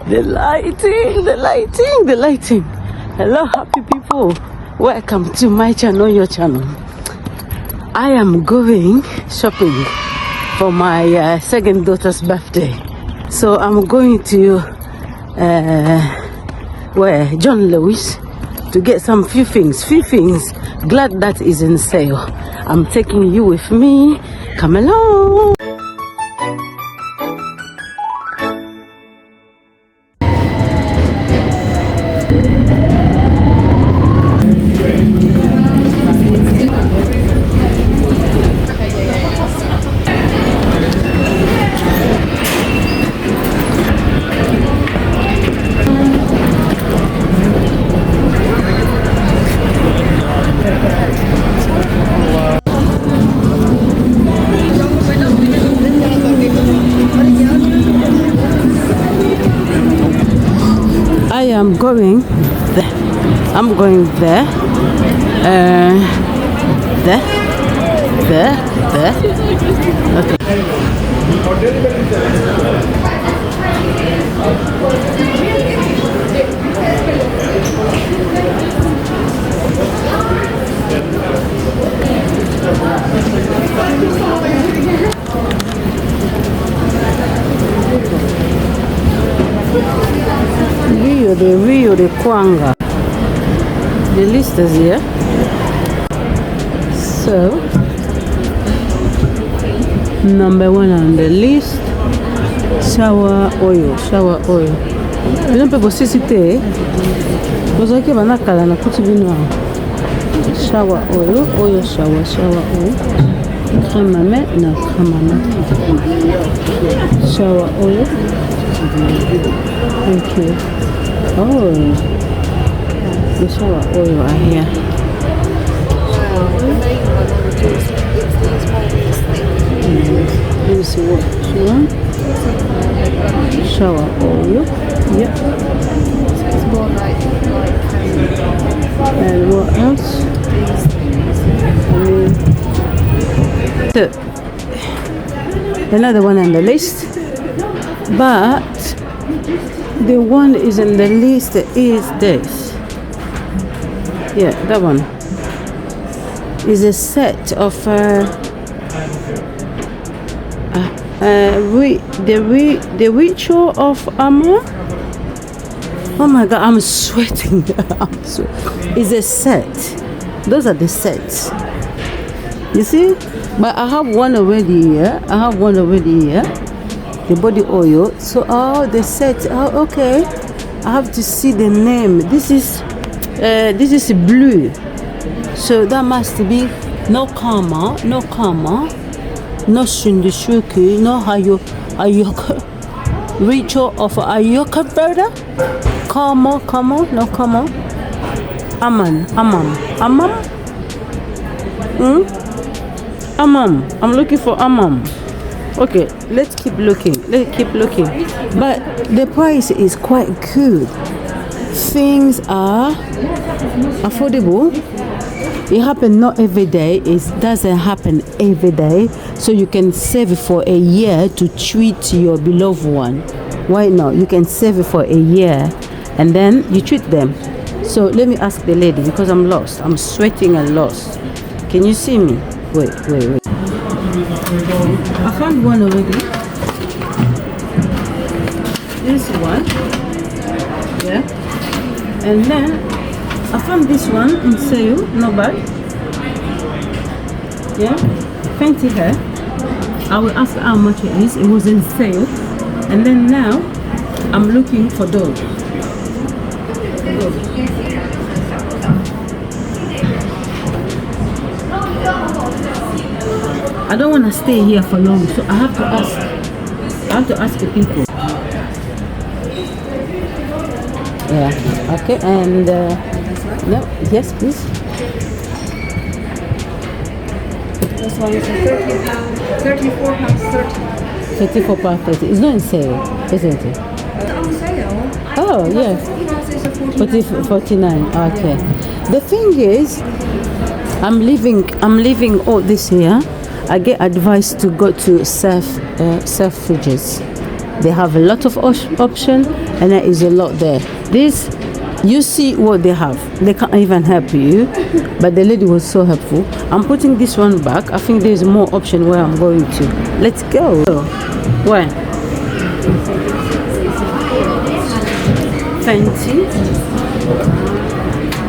The lighting. Hello, happy people. Welcome to my channel, your channel. I am going shopping for my second daughter's birthday. So I'm going to John Lewis to get some few things. Glad that is in sale. I'm taking you with me. Come along. I'm going there. I'm going there. There. Okay. Rio de Kwanga. The list is here. So, number 1 on the list, shower oil. You know people see it. Because I keep on calling and put it in shower oil. Crème shower oil. Okay. Oh, the shower oil are here. Let me see what she wants. Shower oil. Yep. And what else? Another one on the list, but the one is in the list is this. Yeah, that one is a set of the ritual of Amor. Oh my God, I'm sweating. It's a set. Those are the sets. You see? But I have one already here. The body oil. So the set. Oh, okay. I have to see the name. This is blue. So that must be no karma, no shundishuku, no ayoka. Ritual of ayoka brother. Karma, no karma. Amam. Amam. I'm looking for Amam. Okay, let's keep looking. But the price is quite good. Things are affordable. It happens not every day. It doesn't happen every day. So you can save it for a year to treat your beloved one. Why not? You can save it for a year and then you treat them. So let me ask the lady because I'm lost. I'm sweating and lost. Can you see me? Wait. I found one already. This one. Yeah. And then I found this one in sale. Not bad. Yeah. Fenty Hair. I will ask how much it is. It was in sale. And then now I'm looking for those. I don't want to stay here for long, so I have to ask the people. Yeah. Okay. And no. Yes, please. This one is £34.30. £34.30. It's not in sale, isn't it? It's on sale. Oh, yeah. But it's 49. Okay. The thing is, I'm leaving all this here. I get advice to go to Selfridges. They have a lot of option and there is a lot there. This, you see what they have. They can't even help you, but the lady was so helpful. I'm putting this one back. I think there's more option where I'm going to. Let's go. Where? Fenty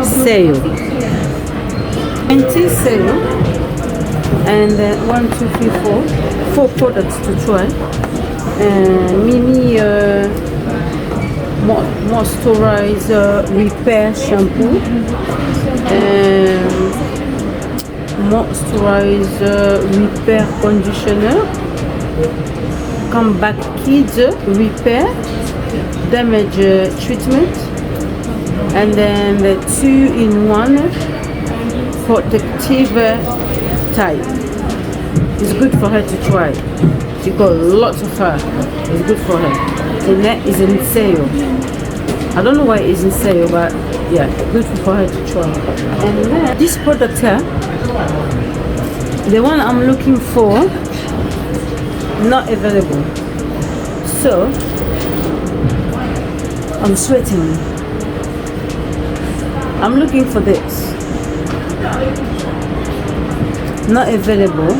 sale. Fenty sale. And 1, 2, 3, 4 products to try. Mini moisturizer repair shampoo, moisturizer repair conditioner, comeback kids repair damage treatment, and then the 2-in-1 protective type. It's good for her to try. She got lots of hair. It's good for her. The net is in sale. I don't know why it's in sale, but yeah, good for her to try. And then this product here, the one I'm looking for, not available. So I'm sweating. I'm looking for this. Not available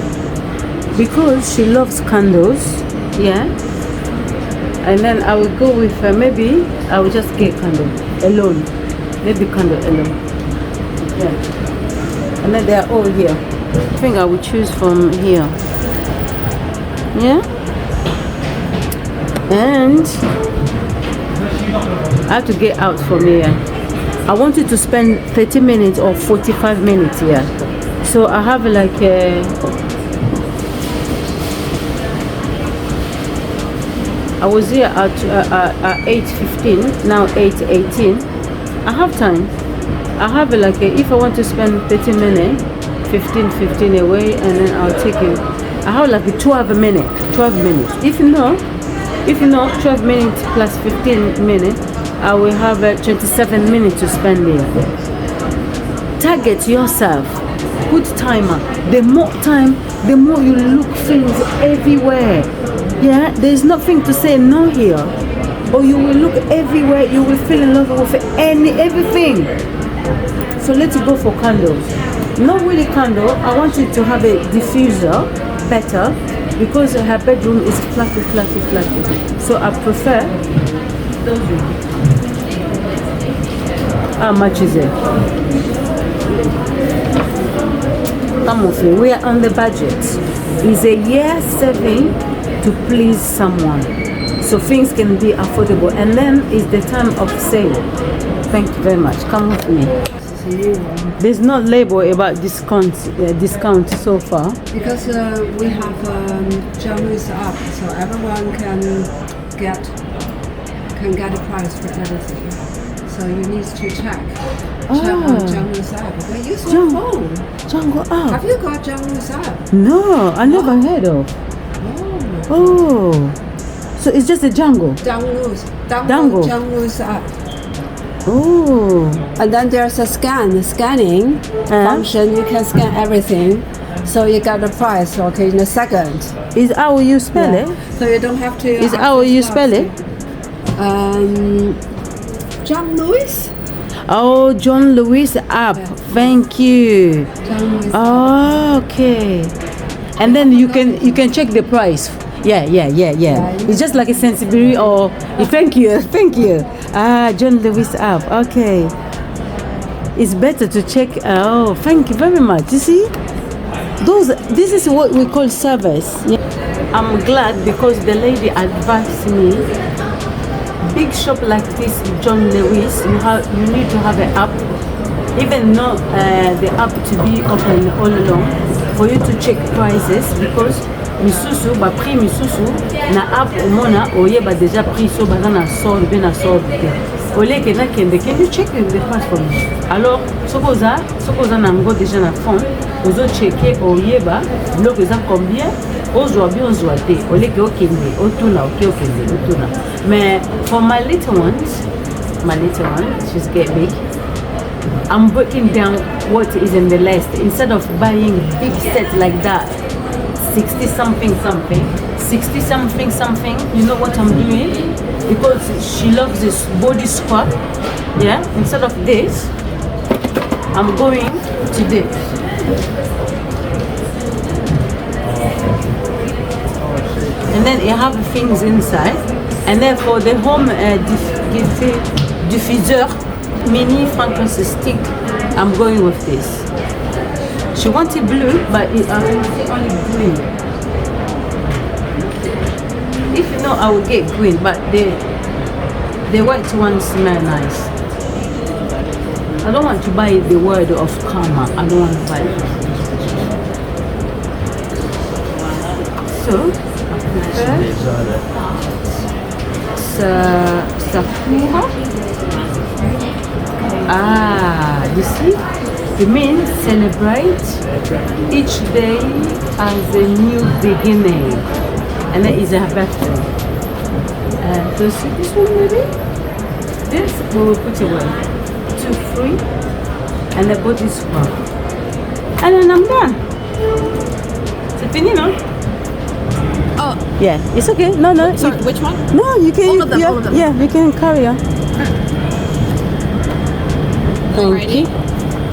because she loves candles. Yeah. And then I will go with maybe I will just get candle alone. Maybe candle alone. Yeah. And then they are all here. I think I will choose from here. Yeah. And I have to get out from here. I wanted to spend 30 minutes or 45 minutes here. So I have like I was here at 8:15, now 8:18. I have time. I have like if I want to spend 30 minutes, 15 away, and then I'll take it. I have like a 12 minutes. If you know, 12 minutes plus 15 minutes, I will have 27 minutes to spend here. Target yourself. Put timer. The more time, the more you look things everywhere. Yeah, there's nothing to say no here. Or you will look everywhere, you will fall in love with everything. So let's go for candles. Not really candle, I wanted to have a diffuser better because her bedroom is fluffy. So I prefer those ones. How much is it? Come with me, we are on the budget. It's a year saving to please someone, so things can be affordable, and then it's the time of sale. Thank you very much. Come with me. There's no label about discount so far because we have January's up, so everyone can get a price for everything. So you need to check on January's app. But use your phone. Django app. Have you got January's app? No, I never heard of. Oh, so it's just a Django. January's app. Oh, and then there's a scanning function. You can scan everything, so you get the price. Okay, in a second. Is how you spell it? So you don't have to. Is how you spell it? John Lewis. Oh, John Lewis app. Thank you. Oh, okay. And then you can check the price. Yeah. It's just like a sensibility or thank you. John Lewis app. Okay. It's better to check. Oh, thank you very much. You see, this is what we call service. Yeah. I'm glad because the lady advised me. Big shop like this, John Lewis, you need to have an app, even not the app to be open all along, for you to check prices, because misusu ba prix misusu na app omona oyeba déjà prix so baza na solde bien na solde te oleke na kende can you check the price for me. Alors sokoza na ngo déjà na fond ozo checker oyeba bloc eza combien ozwa bien ozwa te oleke okende otuna otuna. Mais for my little one, she's get big. I'm breaking down what is in the list instead of buying big sets like that. 60 something. You know what I'm doing? because she loves this body scrub. Yeah, instead of this, I'm going to this. And then you have things inside. And then for the home diffuser mini fragrance stick, I'm going with this. She wanted blue, but I will say only green. If you know, I will get green, but the white ones smell nice. I don't want to buy the word of karma. I don't want to buy it. So, I prefer Sakura. You see? It means celebrate each day as a new beginning. And that is her birthday. So see this one maybe? This we will put away. 2, 3. And the body scrub. And then I'm done. C'est fini, no? Oh. Yeah, it's okay. No. Sorry, which one? No, you can. All of them, yeah, all of them. Yeah, you can carry on. Thank you.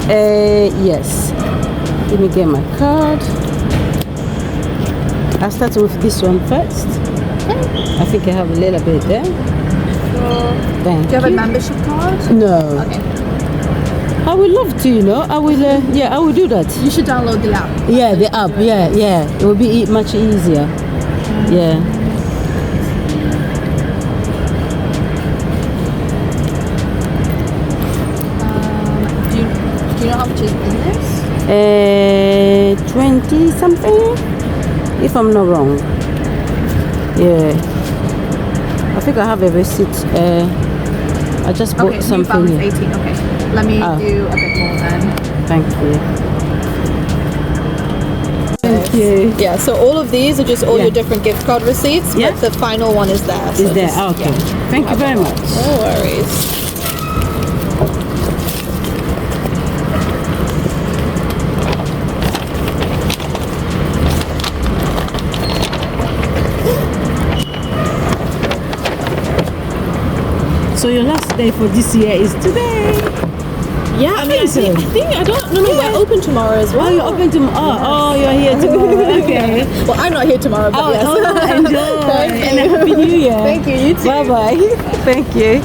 Yes. Let me get my card. I'll start with this one first. I think I have a little bit there. Thank Do you have a membership card? No. Okay. I would love to, you know. I will. I will do that. You should download the app. Yeah, the app. Yeah. It will be much easier. Yeah. Do you know how much is in this? 20 something, if I'm not wrong. Yeah. I think I have a receipt. I just bought Okay, something. new balance 18. Okay. Let me do a bit more then. Thank you. Thank you. Yeah, so all of these are just all Yeah. your different gift card receipts, Yeah. but the final one is there. Is there? Okay. Thank you very much. No worries. So your last day for this year is today. Yeah, I mean, I think I don't know. We're open tomorrow as well. Oh, you're open tomorrow. Oh, you're here tomorrow. Okay. Well, I'm not here tomorrow, but yes. Enjoy. Thank And you. a happy new year. Thank you. You too. Bye bye. Thank you.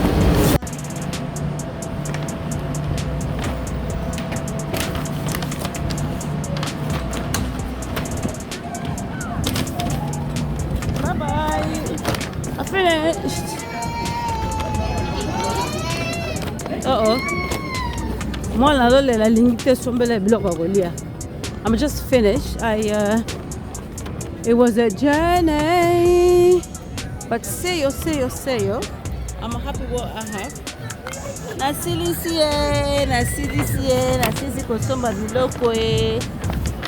Bye bye. I finished. I'm just finished. It was a journey, but say yo. I'm happy what I have. Nasilisie, nasisi kosomba biloko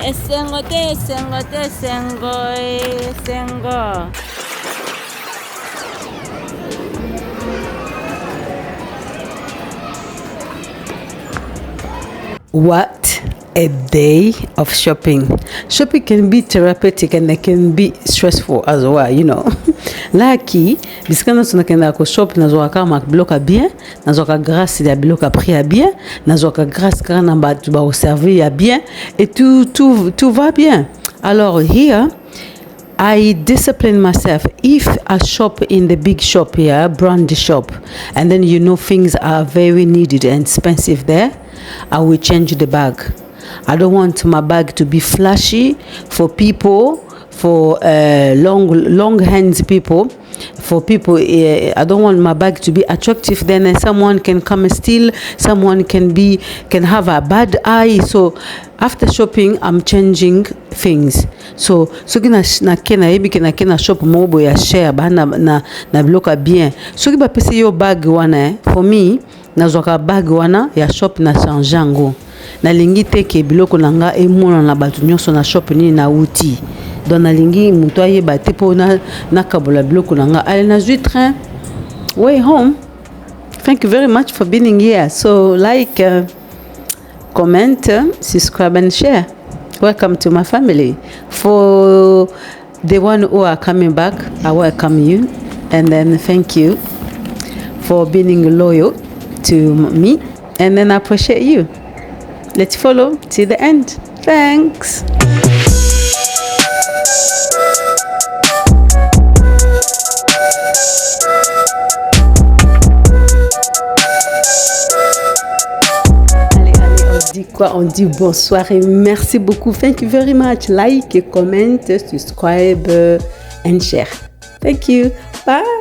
esengo. What a day of shopping. Shopping can be therapeutic and it can be stressful as well, you know. Laki, bisikana tunakenda ko shop nazoka kama bloka bien, nazoka grâce ya bloka prix ya bien, nazoka grâce kana ba servir ya bien et tout va bien. Alors here I discipline myself. If I shop in the big shop here, brand shop, and then you know things are very needed and expensive there, I will change the bag. I don't want my bag to be flashy for people, for long hands people. For people, I don't want my bag to be attractive. Then someone can come and steal. Someone can have a bad eye. So after shopping, I'm changing things. So kina shop mobo ya share bana na bloka bien. So kiba pese yo bag wana for me nazoka bag wana ya shop na changeango. Na lingi teke biloko nanga emona na batu nyonso na shop ni na uti. Dans la ligne, muto ayeba te po na kabola biloko nanga. Ale na zui train way home. Thank you very much for being here. So like, comment, subscribe and share. Welcome to my family. For the one who are coming back, I welcome you. And then thank you for being loyal to me. And then I appreciate you. Let's follow till the end. Thanks. On dit bonsoir et merci beaucoup. Thank you very much. Like, comment, subscribe and share. Thank you. Bye.